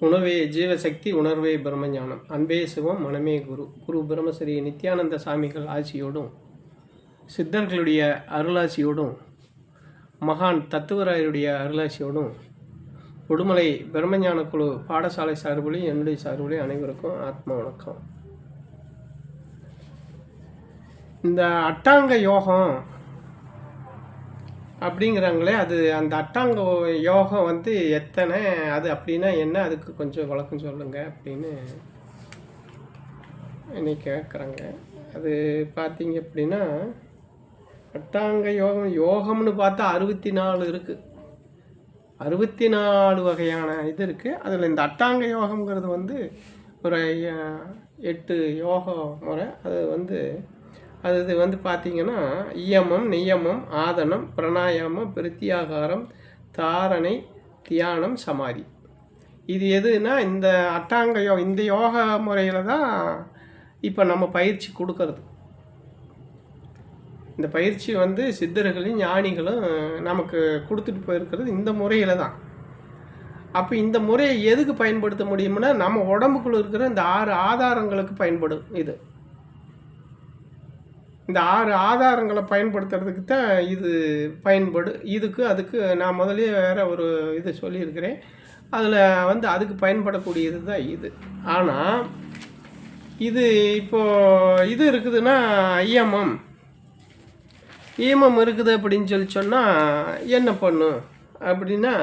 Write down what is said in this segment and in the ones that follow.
உணவே ஜீவசக்தி, உணர்வே பிரம்மஞானம். அன்பே சிவம், மனமே குரு. குரு பிரம்மஸ்ரீ நித்யானந்த சாமிகள் ஆட்சியோடும், சித்தர்களுடைய அருளாட்சியோடும், மகான் தத்துவராயருடைய அருளாட்சியோடும், உடுமலை பிரம்மஞான குழு பாடசாலை சார்பிலையும் என்னுடைய சார்பிலையும் அனைவருக்கும் ஆத்ம வணக்கம். இந்த அட்டாங்க யோகம் அப்படிங்கிறாங்களே, அது அந்த அட்டாங்க யோகம் வந்து எத்தனை, அது அப்படின்னா என்ன, அதுக்கு கொஞ்சம் விளக்கம் சொல்லுங்க அப்படின்னு இன்னைக்கு கேட்குறாங்க. அது பார்த்தீங்க அப்படின்னா, அட்டாங்க யோகம்னு பார்த்தா 64 இருக்குது. 64 வகையான இது இருக்குது. அதில் இந்த அட்டாங்க யோகம்ங்கிறது வந்து ஒரு 8 யோக முறை. அது வந்து பார்த்திங்கன்னா, இயமம், நியமம், ஆதனம், பிராணாயாமம், பிரத்யாகாரம், தாரணை, தியானம், சமாதி. இது எதுனா இந்த அட்டாங்க இந்த யோக முறையில் தான் இப்போ நம்ம பயிற்சி கொடுக்கறது. இந்த பயிற்சி வந்து சித்தர்களும் ஞானிகளும் நமக்கு கொடுத்துட்டு போயிருக்கிறது இந்த முறையில் தான். அப்போ இந்த முறையை எதுக்கு பயன்படுத்த முடியும்னா, நம்ம உடம்புக்குள்ள இருக்கிற இந்த 6 ஆதாரங்களுக்கு பயன்படும். இந்த 6 ஆதாரங்களை பயன்படுத்துறதுக்கு தான் இது இதுக்கு அதுக்கு நான் முதலே வேறு ஒரு இது சொல்லியிருக்கிறேன். அதில் வந்து அதுக்கு பயன்படக்கூடியது தான் இது. ஆனால் இது இப்போது இது இருக்குதுன்னா, ஈமம் இருக்குது அப்படின்னு சொன்னால் என்ன பண்ணும் அப்படின்னா,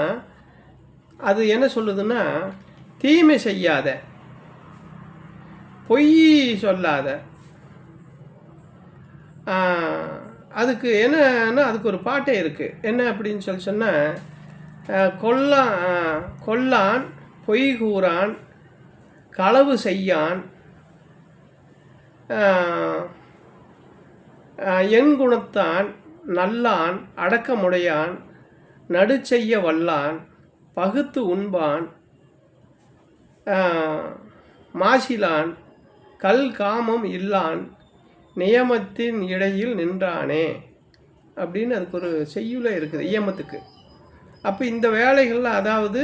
அது என்ன சொல்லுதுன்னா, தீமை செய்யாத, பொய் சொல்லாத. அதுக்கு என்னன்னா, அதுக்கு ஒரு பாட்டே இருக்குது. என்ன அப்படின்னு சொன்னால், கொல்லான், பொய் கூறான், களவு செய்யான், என் குணத்தான், நல்லான், அடக்கமுடையான், நடு செய்ய வல்லான், பகுத்து உண்பான், மாசிலான், கல் காமம் இல்லான், நியமத்தின் இடையில் நின்றானே அப்படின்னு அதுக்கு ஒரு செய்யுளே இருக்குது இயமத்துக்கு. அப்போ இந்த வேலைகளில், அதாவது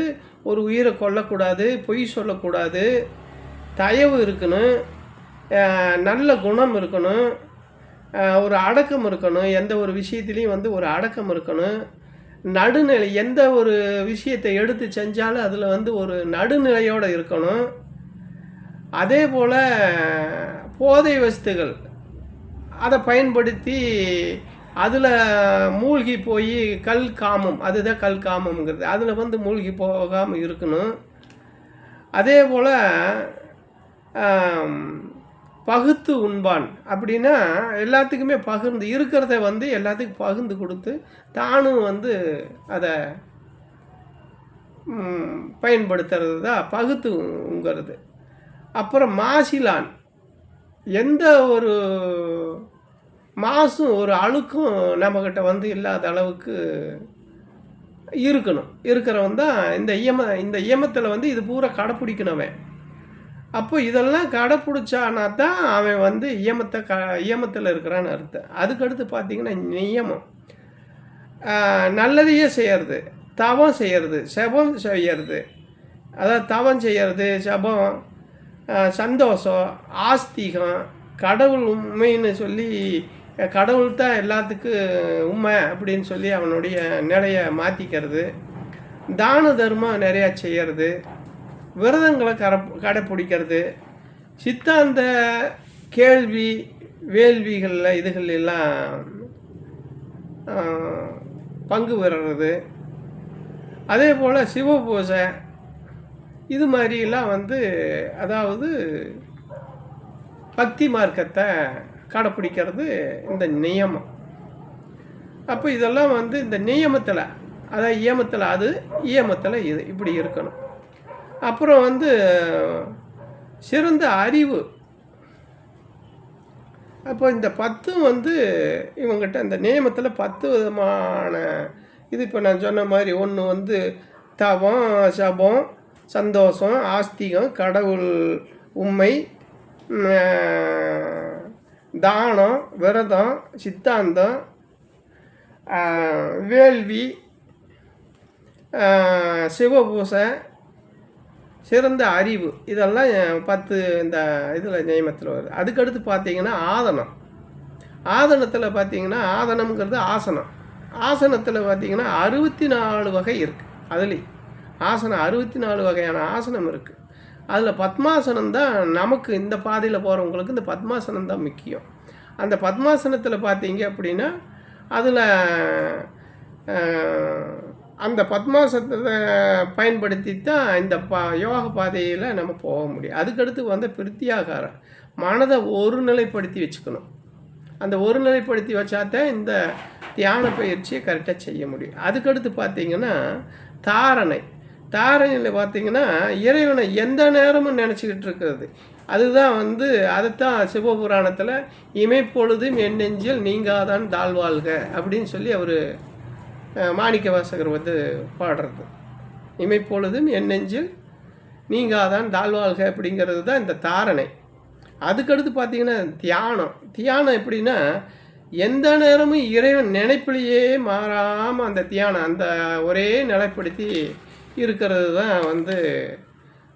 ஒரு உயிரை கொல்லக்கூடாது, பொய் சொல்லக்கூடாது, தயவு இருக்கணும், நல்ல குணம் இருக்கணும், ஒரு அடக்கம் இருக்கணும், எந்த ஒரு விஷயத்துலேயும் வந்து ஒரு அடக்கம் இருக்கணும், நடுநிலை, எந்த ஒரு விஷயத்தை எடுத்து செஞ்சாலும் அதில் வந்து ஒரு நடுநிலையோடு இருக்கணும். அதே போல் போதை வஸ்துகள் அதை பயன்படுத்தி அதில் மூழ்கி போய் கல் காமம், அதுதான் கல் காமம்ங்கிறது, அதில் வந்து மூழ்கி போகாமல் இருக்கணும். அதே போல் பகுத்து உண்பான் அப்படின்னா, எல்லாத்துக்குமே பகிர்ந்து இருக்கிறத வந்து எல்லாத்துக்கும் பகிர்ந்து கொடுத்து தானும் வந்து அதை பயன்படுத்துறது தான் பகுத்துங்கிறது. அப்புறம் மாசிலான், எந்த ஒரு மாசும் ஒரு அழுக்கும் நம்மக்கிட்ட வந்து இல்லாத அளவுக்கு இருக்கிறவன் தான் இந்த இயமத்தில் வந்து இது பூரா கடைப்பிடிக்கணும். அப்போ இதெல்லாம் கடைப்பிடிச்சானா தான் அவன் வந்து இயமத்தில் இருக்கிறான்னு அர்த்தம். அதுக்கடுத்து பார்த்திங்கன்னா, நியமம், நல்லதையே செய்கிறது, தவம் செய்கிறது, செபம் செய்கிறது. அதாவது தவம் செய்கிறது, செபம், சந்தோஷம், ஆஸ்திகம், கடவுள் உண்மைன்னு சொல்லி, கடவுள் தான் எல்லாத்துக்கும் உண்மை அப்படின்னு சொல்லி அவனுடைய நிலையை மாற்றிக்கிறது, தான தர்மம் நிறையா செய்கிறது, விரதங்களை கடைப்பிடிக்கிறது, சித்தாந்த கேள்வி வேள்விகளில் இதுகளெல்லாம் பங்கு பெறுறது. அதே போல் சிவ பூஜை, இது மாதிரிலாம் வந்து, அதாவது பக்தி மார்க்கத்தை கடைப்பிடிக்கிறது இந்த நியமம். அப்போ இதெல்லாம் வந்து இந்த நியமத்தில், அதாவது இயமத்தில் அது, இயமத்தில் இது, இப்படி இருக்கணும். அப்புறம் வந்து சிறந்த அறிவு. அப்போ இந்த 10 வந்து இவங்ககிட்ட இந்த நியமத்தில் 10 விதமான இது. இப்போ நான் சொன்ன மாதிரி, ஒன்று வந்து தவம், சபம், சந்தோஷம், ஆஸ்திகம், கடவுள் உண்மை, தானம், விரதம், சித்தாந்தம், வேள்வி, சிவபூசை, சிறந்த அறிவு, இதெல்லாம் 10 இந்த இதில் நியமத்தில் வருது. அதுக்கடுத்து பார்த்தீங்கன்னா ஆதனம். ஆதனத்தில் பார்த்தீங்கன்னா ஆதனம்ங்கிறது ஆசனம். ஆசனத்தில் பார்த்தீங்கன்னா 64 வகை இருக்குது. அதுலேயும் ஆசனம் 64 வகையான ஆசனம் இருக்குது. அதில் பத்மாசனம் தான் நமக்கு இந்த பாதையில் போகிறவங்களுக்கு இந்த பத்மாசனம் தான் முக்கியம். அந்த பத்மாசனத்தில் பார்த்தீங்க அப்படின்னா அதில் அந்த பத்மாசனத்தை பயன்படுத்தி தான் இந்த யோக பாதையில் நம்ம போக முடியும். அதுக்கடுத்து வந்து பிரித்தியாகாரம், மனதை ஒருநிலைப்படுத்தி வச்சுக்கணும். அந்த ஒருநிலைப்படுத்தி வச்சாதான் இந்த தியான பயிற்சியை கரெக்டாக செய்ய முடியும். அதுக்கடுத்து பார்த்திங்கன்னா தாரணை. தாரணையில் பார்த்திங்கன்னா இறைவனை எந்த நேரமும் நினச்சிக்கிட்டு இருக்கிறது. அதுதான் வந்து அதைத்தான் சிவபுராணத்தில் இமைப்பொழுதும் என் நெஞ்சில் நீங்காதான் தாழ்வாழ்க அப்படின்னு சொல்லி அவர் மாணிக்க வாசகர் வந்து பாடுறது. இமைப்பொழுதும் என் நெஞ்சில் நீங்காதான் தாழ்வாழ்க அப்படிங்கிறது தான் இந்த தாரணை. அதுக்கடுத்து பார்த்திங்கன்னா தியானம். தியானம் எப்படின்னா எந்த நேரமும் இறைவன் நினைப்பிலேயே மாறாமல் அந்த தியானம் அந்த ஒரே நிலைப்படுத்தி இருக்கிறது தான் வந்து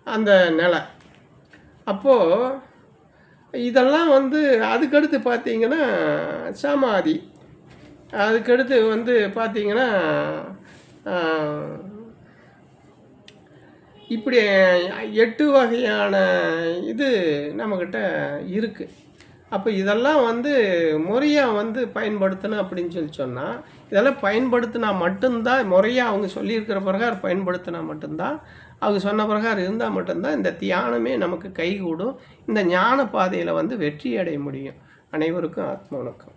அந்த நிலை. அப்போது இதெல்லாம் வந்து அதுக்கடுத்து பார்த்திங்கன்னா சமாதி. அதுக்கடுத்து வந்து பார்த்திங்கன்னா இப்படி 8 வகையான இது நம்மக்கிட்ட இருக்குது. அப்போ இதெல்லாம் வந்து முறையாக வந்து பயன்படுத்தணும் அப்படின்னு சொன்னால், இதெல்லாம் பயன்படுத்தினா மட்டும்தான், முறையாக அவங்க சொல்லியிருக்கிற பிரகாரம் பயன்படுத்தினா மட்டும்தான், அவங்க சொன்ன பிரகாரம் இருந்தால் மட்டும்தான் இந்த தியானமே நமக்கு கைகூடும். இந்த ஞான பாதையில் வந்து வெற்றி அடைய முடியும். அனைவருக்கும் ஆத்ம வணக்கம்.